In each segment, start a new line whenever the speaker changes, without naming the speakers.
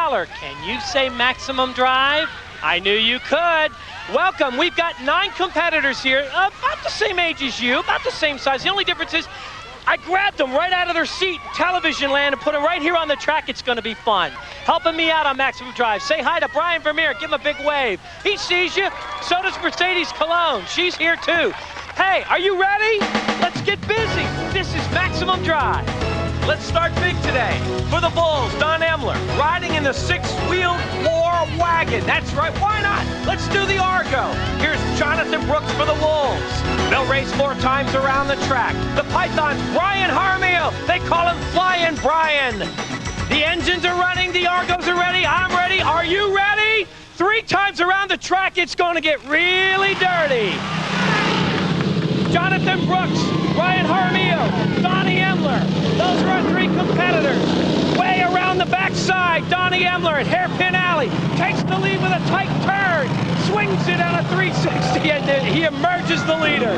Fowler, can you say maximum drive? I knew you could. Welcome. We've got 9 competitors here, about the same age as you, about the same size. The only difference is I grabbed them right out of their seat in television land and put them right here on the track. It's going to be fun. Helping me out on Maximum Drive. Say hi to Brian Vermeer. Give him a big wave. He sees you. So does Mercedes Cologne. She's here too. Hey, are you ready? Let's get busy. This is Maximum Drive. Let's start big today. For the Bulls, Don Emler, riding in the 6-wheeled war wagon. That's right, why not? Let's do the Argo. Here's Jonathan Brooks for the Wolves. They'll race 4 times around the track. The Pythons, Brian Jaramillo. They call him Flying Brian. The engines are running, the Argos are ready, I'm ready. Are you ready? 3 times around the track, it's going to get really dirty. Jonathan Brooks, Brian Jaramillo, Donnie Emler. Those are our 3 competitors. Way around the backside, Donnie Emler at Hairpin Alley takes the lead with a tight turn, swings it on a 360, and he emerges the leader.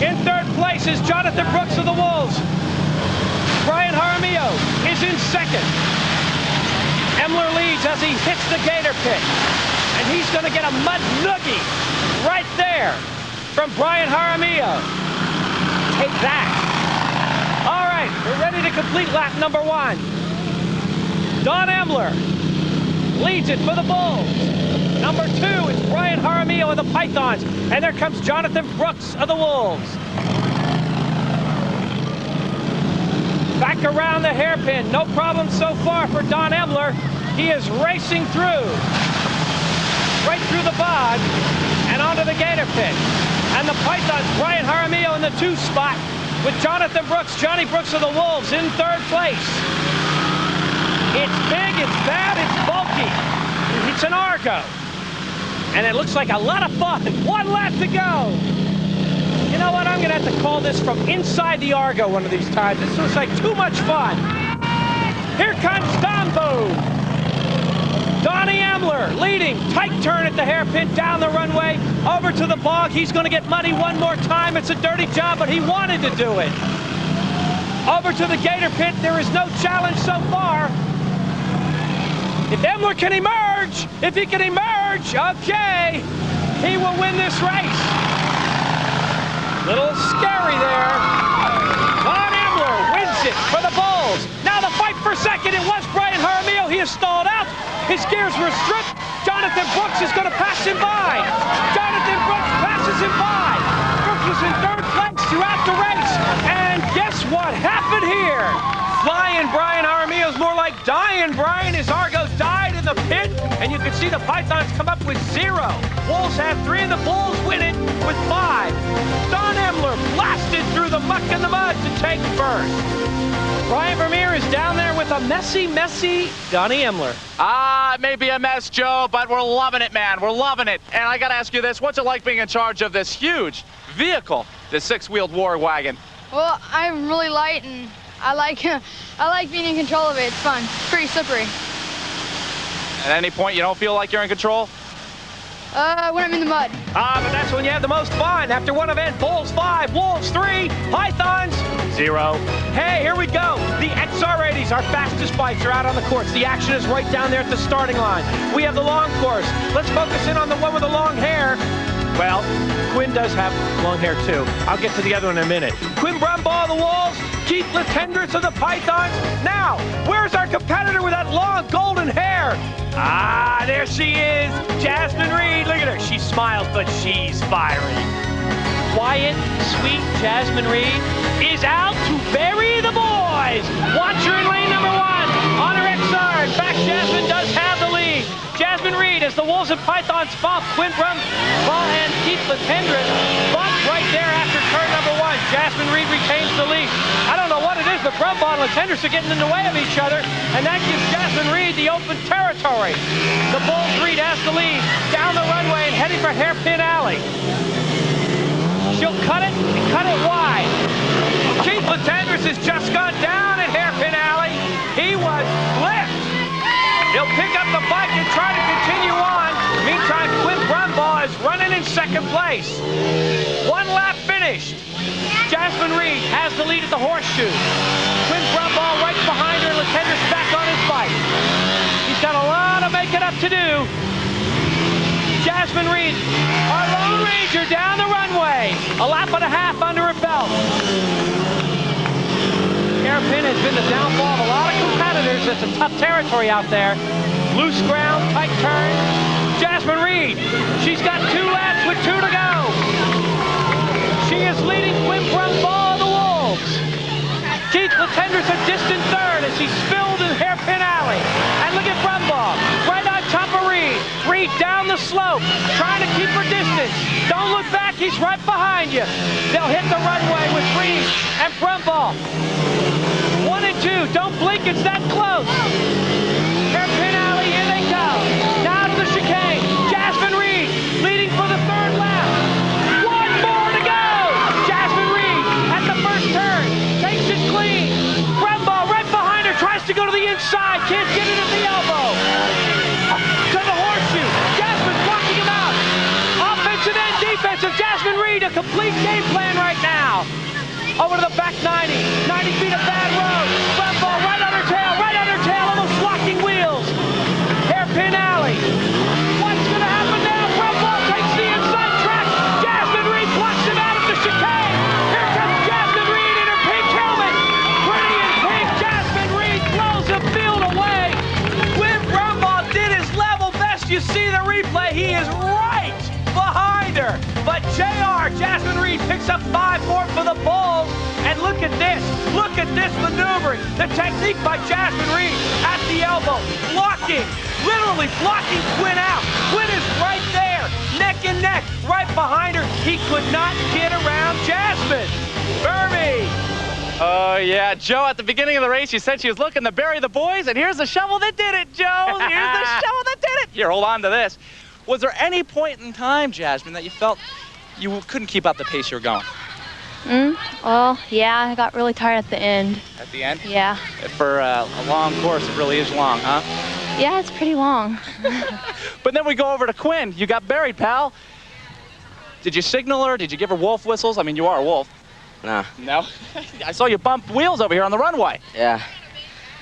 In 3rd place is Jonathan Brooks of the Wolves. Brian Jaramillo is in 2nd. Emler leads as he hits the gator pit, and he's going to get a mud noogie right there from Brian Jaramillo. Take that. All right, we're ready to complete lap number 1. Don Emler leads it for the Bulls. Number 2 is Brian Jaramillo of the Pythons. And there comes Jonathan Brooks of the Wolves. Back around the hairpin. No problem so far for Don Emler. He is racing through. Right through the bog and onto the gator pit. And the Pythons, Brian Jaramillo in the 2 spot with Jonathan Brooks, Johnny Brooks of the Wolves in 3rd place. It's big, it's bad, it's bulky. It's an Argo. And it looks like a lot of fun. 1 lap to go. You know what? I'm going to have to call this from inside the Argo one of these times. This looks like too much fun. Here comes Dombo. Donnie Emler leading, tight turn at the hairpin, down the runway, over to the bog. He's going to get muddy one more time. It's a dirty job, but he wanted to do it. Over to the gator pit. There is no challenge so far. If Emler can emerge, if he can emerge, okay, he will win this race. Little scary there. Don Emler wins it for the Bulls. Now the fight for 2nd. It was Brian Jaramillo. He is stalled out. His gears were stripped. Jonathan Brooks is going to pass him by. Jonathan Brooks passes him by. Brooks was in 3rd place throughout the race. And guess what happened here? Flying Brian Jaramillo is more like dying Brian. His Argo died in the pit. And you can see the Pythons come up with 0. Wolves have 3 and the Bulls win it with 5. Don Emler blasted through the muck and the mud to take 1st. Brian Vermeer is down there with a messy Donnie Emler.
It may be a mess, Joe, but we're loving it, man. We're loving it. And I got to ask you this. What's it like being in charge of this huge vehicle, the 6-wheeled war wagon?
Well, I'm really light, and I like being in control of it. It's fun. It's pretty slippery.
At any point, you don't feel like you're in control?
When I'm in the mud.
But that's when you have the most fun. After one event, Bulls 5, Wolves 3, Pythons 0. Hey, here we go. The XR80s, our fastest bikes, are out on the course. The action is right down there at the starting line. We have the long course. Let's focus in on the one with the long hair. Well, Quinn does have long hair too. I'll get to the other one in a minute. Quinn Brumbaugh of the Wolves, Keith Latendresse of the Pythons. Now, where's our competitor with that long golden hair? There she is, Jasmine Reed. Look at her. She smiles, but she's fiery. Quiet, sweet Jasmine Reed is out to bury the boys. Watch her in lane number 1 on her XR. In fact, Jasmine does have the lead. Jasmine Reed as the Wolves and Pythons bump. Quinn Brumbaugh and Keith Latendresse bump right there after turn number 1. Jasmine Reed retains the lead. I don't know what it is, but Brumbaugh and Latendresse are getting in the way of each other, and that gives Jasmine Reed the open territory. The Bulls Reed has the lead down the runway and heading for Hairpin Alley. She'll cut it and cut it wide. Keith Latendresse has just gone down at Hairpin Alley. He was flipped. He'll pick up the bike and try to continue on. Meantime, Quinn Brumbaugh is running in 2nd place. 1 lap finished. Jasmine Reed has the lead at the horseshoe. Quinn Brumbaugh right behind her. Latendresse back on his fight. He's got a lot of making up to do. Jasmine Reed, our Lone Ranger, down the runway. A lap and a half under her belt. Hairpin has been the downfall of a lot of competitors. It's a tough territory out there. Loose ground, tight turn. Jasmine Reed, she's got 2 laps with 2 to go. She is leading Quinn Brumbaugh of the Wolves. Keith Latender's a distant third as he's spilled in Hairpin Alley. And look at Brumbaugh, right on top of Reed. Reed down the slope, trying to keep her distance. Don't look back, he's right behind you. They'll hit the runway with Reed and Brumbaugh. 1 and 2, don't blink, it's that close. Hairpin Alley, here they go. Now to the chicane. Jasmine Reed leading for the 3rd lap. 1 more to go. Jasmine Reed at the first turn takes it clean. Brumbaugh right behind her, tries to go to the inside, can't get it at the elbow. To the horseshoe. Jasmine's blocking him out. Offensive and defensive. Jasmine Reed, a complete game plan right now. Over to the back 90. 90 feet of bad road. Brumbaugh right on her tail, almost locking wheels. Hairpin Alley. What's going to happen now? Brumbaugh takes the inside track. Jasmine Reed blocks him out of the chicane. Here comes Jasmine Reed in her pink helmet. Pretty in pink. Jasmine Reed blows the field away. Quinn Brumbaugh did his level best. You see the replay. He is right behind her. But Jasmine Reed picks up 5 more for the Bulls. And look at this maneuvering. The technique by Jasmine Reed at the elbow, blocking, literally blocking Quinn out. Quinn is right there, neck and neck, right behind her. He could not get around Jasmine. Burmy.
Oh, yeah. Joe, at the beginning of the race, you said she was looking to bury the boys, and here's the shovel that did it, Joe. Here's the shovel that did it. Here, hold on to this. Was there any point in time, Jasmine, that you felt you couldn't keep up the pace you were going?
Well, yeah, I got really tired at the end.
At the end?
Yeah.
For a long course, it really is long, huh?
Yeah, it's pretty long.
But then we go over to Quinn. You got buried, pal. Did you signal her? Did you give her wolf whistles? I mean, you are a wolf.
Nah.
No? I saw you bump wheels over here on the runway.
Yeah.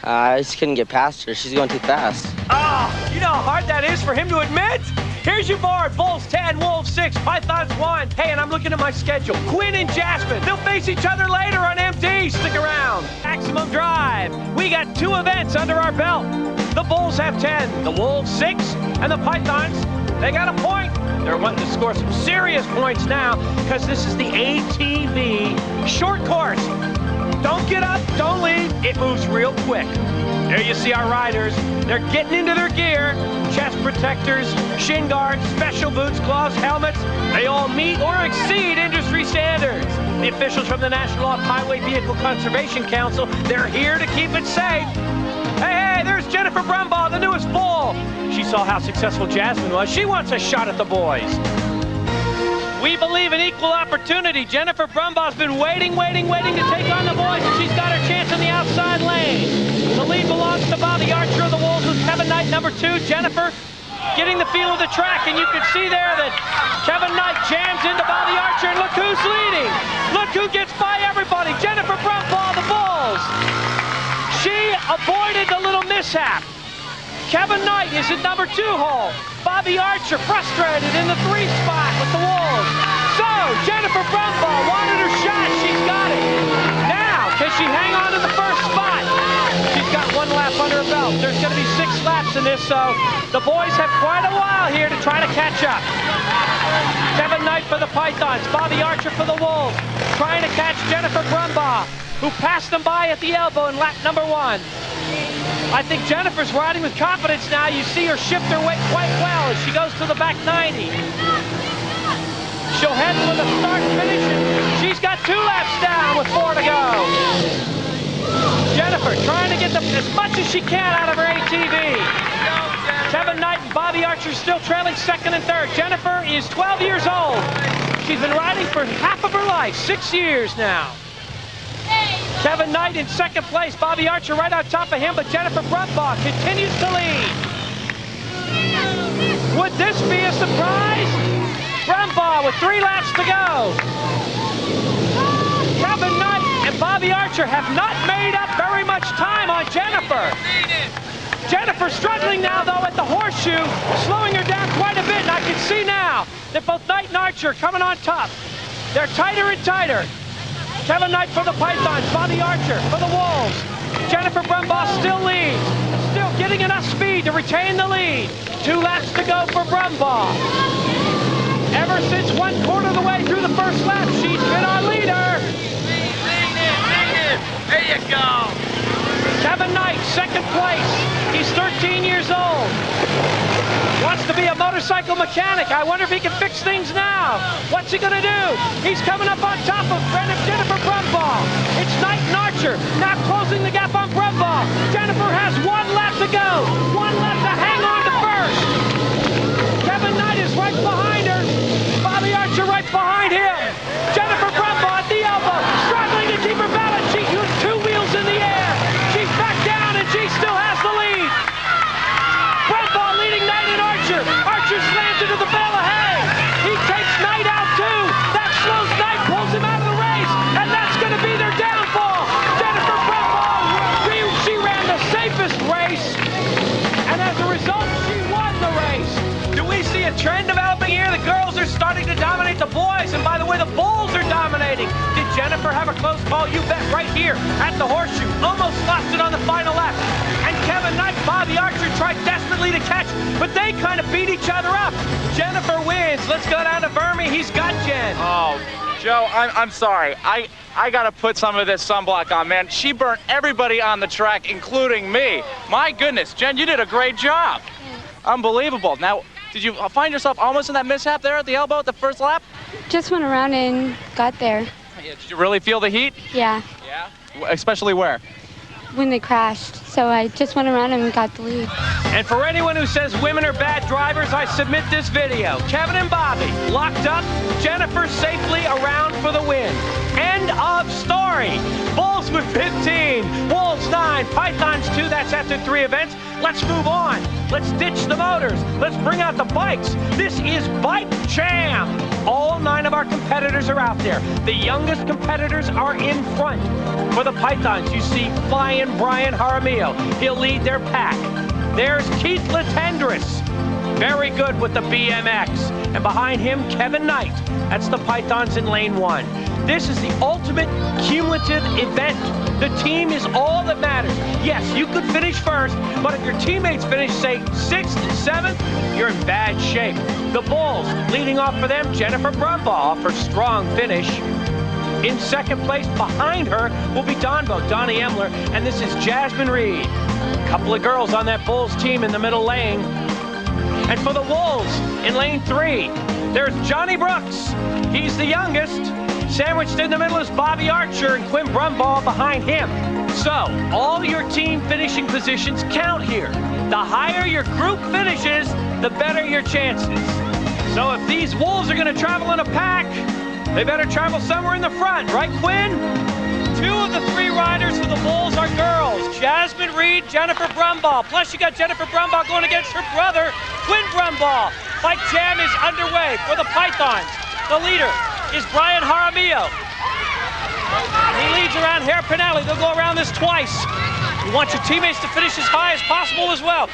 I just couldn't get past her. She's going too fast.
Oh, you know how hard that is for him to admit? Here's your board. Bulls 10, Wolves 6, Pythons 1. Hey, and I'm looking at my schedule. Quinn and Jasmine, they'll face each other later on MD. Stick around. Maximum Drive. We got 2 events under our belt. The Bulls have 10, the Wolves 6, and the Pythons, they got a point. They're wanting to score some serious points now because this is the ATV short course. Don't get up, don't leave. It moves real quick. There you see our riders. They're getting into their gear. Chest protectors, shin guards, special boots, gloves, helmets. They all meet or exceed industry standards. The officials from the National Off-Highway Vehicle Conservation Council, they're here to keep it safe. Hey, there's Jennifer Brumbaugh, the newest bull. She saw how successful Jasmine was. She wants a shot at the boys. We believe in equal opportunity. Jennifer Brumbaugh's been waiting to take on the boys, and she's got her chance in the outside lane. The lead belongs to Bobby Archer of the Wolves with Kevin Knight, number 2. Jennifer getting the feel of the track, and you can see there that Kevin Knight jams into Bobby Archer, and look who's leading. Look who gets by everybody. Jennifer Brumbaugh, the Bulls. She avoided the little mishap. Kevin Knight is in number 2 hole. Bobby Archer frustrated in the 3 spot with the Wolves. So, Jennifer Brumbaugh wanted her shot. She's got it. Now, can she hang on to the 1st spot? She's got 1 lap under her belt. There's going to be 6 laps in this, so the boys have quite a while here to try to catch up. Kevin Knight for the Pythons. Bobby Archer for the Wolves. Trying to catch Jennifer Brumbaugh, who passed them by at the elbow in lap number 1. I think Jennifer's riding with confidence now. You see her shift her weight quite well as she goes to the back 90. She'll head for the start finish, and she's got 2 laps down with 4 to go. Jennifer trying to get as much as she can out of her ATV. Kevin Knight and Bobby Archer still trailing 2nd and 3rd. Jennifer is 12 years old. She's been riding for half of her life, 6 years now. Kevin Knight in 2nd place, Bobby Archer right on top of him, but Jennifer Brumbaugh continues to lead. Would this be a surprise? Brumbaugh with 3 laps to go. Kevin Knight and Bobby Archer have not made up very much time on Jennifer. Jennifer struggling now, though, at the horseshoe, slowing her down quite a bit, and I can see now that both Knight and Archer coming on top. They're tighter and tighter. Kevin Knight for the Pythons, Bobby Archer for the Wolves. Jennifer Brumbaugh still leads, still getting enough speed to retain the lead. 2 laps to go for Brumbaugh. Ever since 1/4 of the way through the first lap, she's been our leader.
Lean in. There you go.
Kevin Knight, 2nd place. He's 13 years old. Wants to be a motorcycle mechanic. I wonder if he can fix things now. What's he gonna do? He's coming up on top of Jennifer Brumbaugh. It's Knight and Archer now closing the gap on Brumbaugh. Jennifer has 1 lap to go. 1 lap to hang on to first. Kevin Knight is right behind her. Bobby Archer right behind him. Jennifer Brumbaugh at the elbow, struggling to keep her balance. She used 2 wheels in the air. She's back down and she still has the lead. Brumbaugh leading Knight and Archer. Archer slams into the bale of hay. He takes Knight out too. That slows Knight, pulls him out of the race, and that's going to be their downfall. Jennifer Brumbaugh, she ran the safest race, and as a result, she won the race. Do we see a trend developing here? The girls are starting to dominate the boys, and by the way, the bulls are dominating. Did Jennifer have a close call? You bet, right here at the horseshoe. Almost lost it on the final lap. And Kevin Knight, Bobby Archer tried desperately to catch, but they kind of beat each other up. Jennifer wins. Let's go down to Vermi. He's got Jen.
Oh, Joe, I'm sorry. I got to put some of this sunblock on, man. She burnt everybody on the track, including me. My goodness, Jen, you did a great job. Unbelievable. Now, did you find yourself almost in that mishap there at the elbow at the first lap?
Just went around and got there.
Yeah, did you really feel the heat?
Yeah,
Yeah. Especially where?
when they crashed. So I just went around and got the lead.
And for anyone who says women are bad drivers, I submit this video. Kevin and Bobby locked up, Jennifer safely around for the win. End of story. Bulls with 15, Wolves 9, Pythons 2, that's after 3 events. Let's move on. Let's ditch the motors. Let's bring out the bikes. This is Bike Jam. All 9 of our competitors are out there. The youngest competitors are in front. For the Pythons, you see flying Brian Jaramillo. He'll lead their pack. There's Keith Latendris. Very good with the BMX. And behind him, Kevin Knight. That's the Pythons in lane 1. This is the ultimate cumulative event. The team is all that matters. Yes, you could finish first, but if your teammates finish, say, 6th and 7th, you're in bad shape. The Bulls, leading off for them, Jennifer Brumbaugh off her strong finish. In 2nd place, behind her, will be Donnie Emler, and this is Jasmine Reed. A couple of girls on that Bulls team in the middle lane. And for the Wolves, in lane 3, there's Johnny Brooks. He's the youngest. Sandwiched in the middle is Bobby Archer and Quinn Brumbaugh behind him. So, all your team finishing positions count here. The higher your group finishes, the better your chances. So if these Wolves are going to travel in a pack, they better travel somewhere in the front, right, Quinn? 2 of the 3 riders for the Bulls are girls. Jasmine Reed, Jennifer Brumbaugh. Plus you got Jennifer Brumbaugh going against her brother, Quinn Brumbaugh. Bike Jam is underway for the Pythons. The leader is Brian Jaramillo. He leads around Hairpin Alley. They'll go around this twice. You want your teammates to finish as high as possible as well.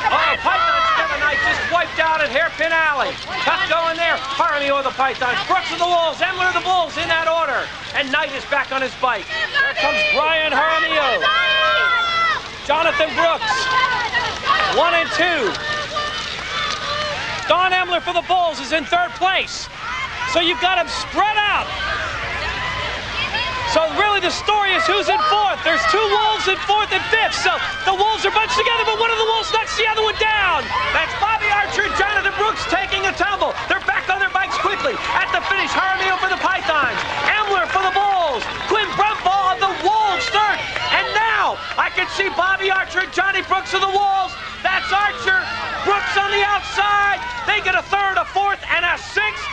Oh, Pythons Kevin Knight just wiped out at Hairpin Alley. Tough going there. Jaramillo of the Pythons, Brooks of the Wolves, Emler of the Bulls in that order. And Knight is back on his bike. There comes Brian Jaramillo. Jonathan Brooks, 1 and 2. Don Emler for the Bulls is in 3rd place. So you've got them spread out. So really the story is who's in 4th. There's 2 Wolves in 4th and 5th. So the Wolves are bunched together, but one of the Wolves knocks the other one down. That's Bobby Archer and Jonathan Brooks taking a tumble. They're back on their bikes quickly. At the finish, Jaramillo for the Pythons. Emler for the Bulls. Quinn Brumbaugh of the Wolves 3rd. And now I can see Bobby Archer and Johnny Brooks of the Wolves. That's Archer. Brooks on the outside. They get a 3rd, a 4th, and a 6th.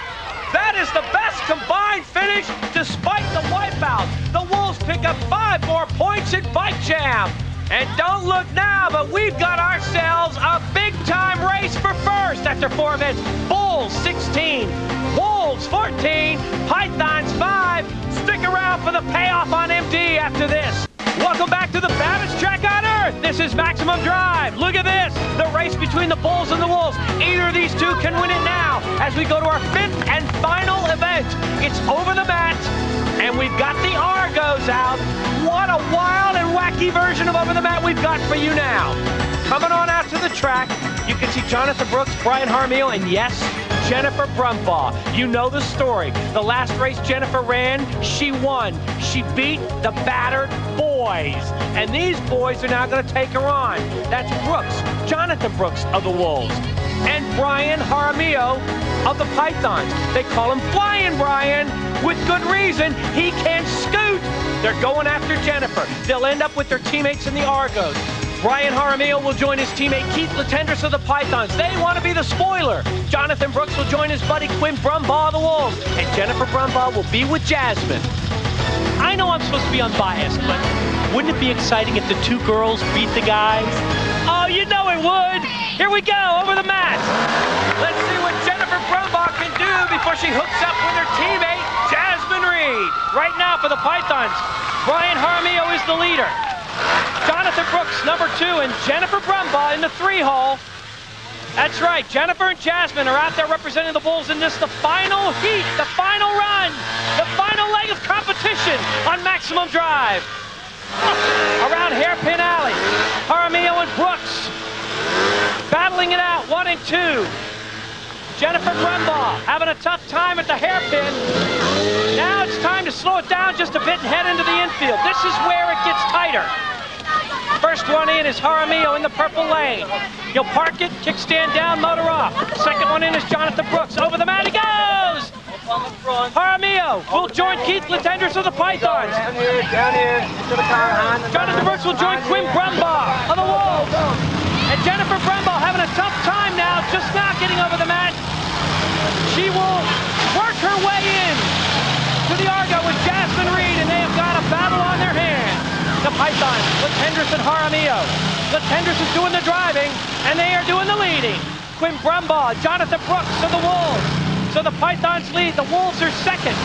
That is the best combined finish despite the wipeout. The Wolves pick up 5 more points in Bike Jam. And don't look now, but we've got ourselves a big-time race for first after 4 events. Bulls 16, Wolves 14, Pythons 5. Stick around for the payoff on MD after this. Welcome back to the baddest track on earth. This is Maximum Drive. Look at this. The race between the Bulls and the Wolves. Either of these two can win it now as we go to our 5th and final event. It's over the mat, and we've got the Argos out. What a wild and wacky version of over the mat we've got for you now. Coming on out to the track, you can see Jonathan Brooks, Brian Jaramillo, and yes, Jennifer Brumbaugh. You know the story. The last race Jennifer ran, she won. She beat the battered boys. And these boys are now going to take her on. That's Brooks, Jonathan Brooks of the Wolves, and Brian Jaramillo of the Pythons. They call him Flying Brian with good reason. He can scoot. They're going after Jennifer. They'll end up with their teammates in the Argos. Brian Jaramillo will join his teammate Keith Latendresse of the Pythons. They want to be the spoiler. Jonathan Brooks will join his buddy Quinn Brumbaugh of the Wolves. And Jennifer Brumbaugh will be with Jasmine. I know I'm supposed to be unbiased, but wouldn't it be exciting if the two girls beat the guys? Oh, you know it would. Here we go, over the mat. Let's see what Jennifer Brumbaugh can do before she hooks up with her teammate, Jasmine Reed. Right now for the Pythons, Brian Jaramillo is the leader. Jonathan Brooks, number 2, and Jennifer Brumbaugh in the 3-hole. That's right, Jennifer and Jasmine are out there representing the Bulls in this, the final heat, the final run, the final leg of competition on Maximum Drive. Around Hairpin Alley, Jaramillo and Brooks battling it out, 1 and 2. Jennifer Brumbaugh having a tough time at the hairpin. Now it's time to slow it down just a bit and head into the infield. This is where it gets tighter. First one in is Jaramillo in the purple lane. He'll park it, kickstand down, motor off. Second one in is Jonathan Brooks. Over the mat he goes! Jaramillo will join Keith Latendresse of the Pythons.
Down here, into the car, on the
Jonathan Brooks will join Quinn Brumbaugh of the Wolves. And Jennifer Brumbaugh having a tough time now, just not getting over the mat. She will work her way in to the Argo with Jasmine Reed, and they have got a battle on their hands. The Pythons, Latendresse and Jaramillo. Latendresse is doing the driving, and they are doing the leading. Quinn Brumbaugh, Jonathan Brooks of the Wolves. So the Pythons lead, the Wolves are second,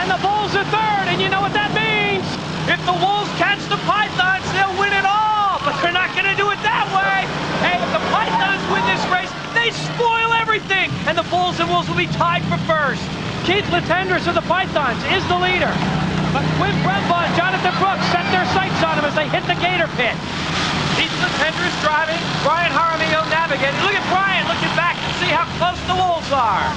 and the Bulls are third, and you know what that means. If the Wolves catch the Pythons, they'll win it all, but they're not gonna do it that way. Hey, if the Pythons win this race, they spoil everything, and the Bulls and Wolves will be tied for first. Keith Latendresse of the Pythons is the leader, but Quinn Brumbaugh and Jonathan Brooks set their sights on him as they hit the gator pit. Keith Latendresse driving, Brian Jaramillo navigating. Look at Brian looking back to see how close the Wolves are.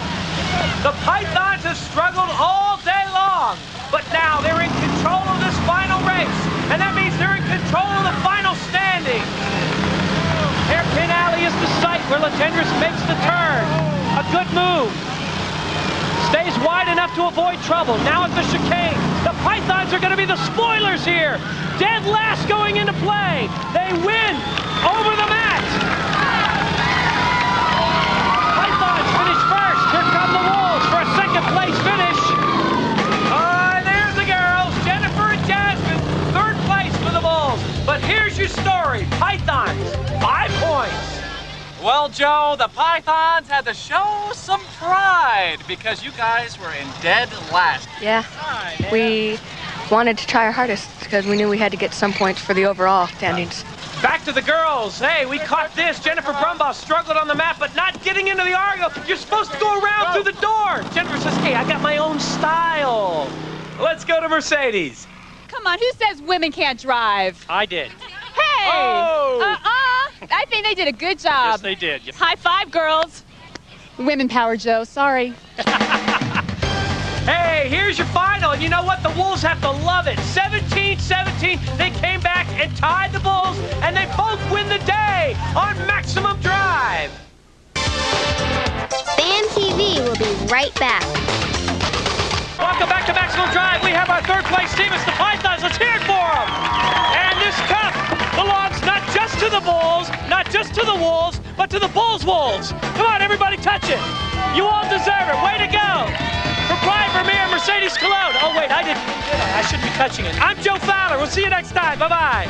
The Pythons have struggled all day long, but now they're in control of this final race, and that means they're in control of the final standing. Hairpin Alley is the site where Latendresse makes the turn. A good move. Stays wide enough to avoid trouble. Now at the chicane, the Pythons are going to be the spoilers here. Dead last going into play. They win over the mat. Pythons finish first. Here come the Wolves for a second place finish. There's the girls, Jennifer and Jasmine, third place for the Bulls. But here's your story. Pythons, 5 points.
Well, Joe, the Pythons had to show some pride because you guys were in dead last.
Yeah, we wanted to try our hardest because we knew we had to get some points for the overall standings.
Back to the girls. Hey, we caught this. Jennifer Brumbaugh struggled on the mat, but not getting into the Argo. You're supposed to go around through the door. Jennifer says, hey, I got my own style. Let's go to Mercedes.
Come on, who says women can't drive?
I did.
Hey!
Oh!
I think they did a good job.
Yes, they did.
High five, girls. Women power, Joe. Sorry.
Hey, here's your final. And you know what? The Wolves have to love it. 17-17. They came back and tied the Bulls, and they both win the day on Maximum Drive.
Fan TV will be right back.
Welcome back to Maximum Drive. We have our third place team. It's the Pythons. Let's hear it for them. And this cup belongs not just to the Bulls, not just to the Wolves, but to the Bulls Wolves. Come on, everybody, touch it. You all deserve it. Way to go. For Brian Vermeer, Mercedes Cologne. Oh, wait, I shouldn't be touching it. I'm Joe Fowler. We'll see you next time. Bye-bye.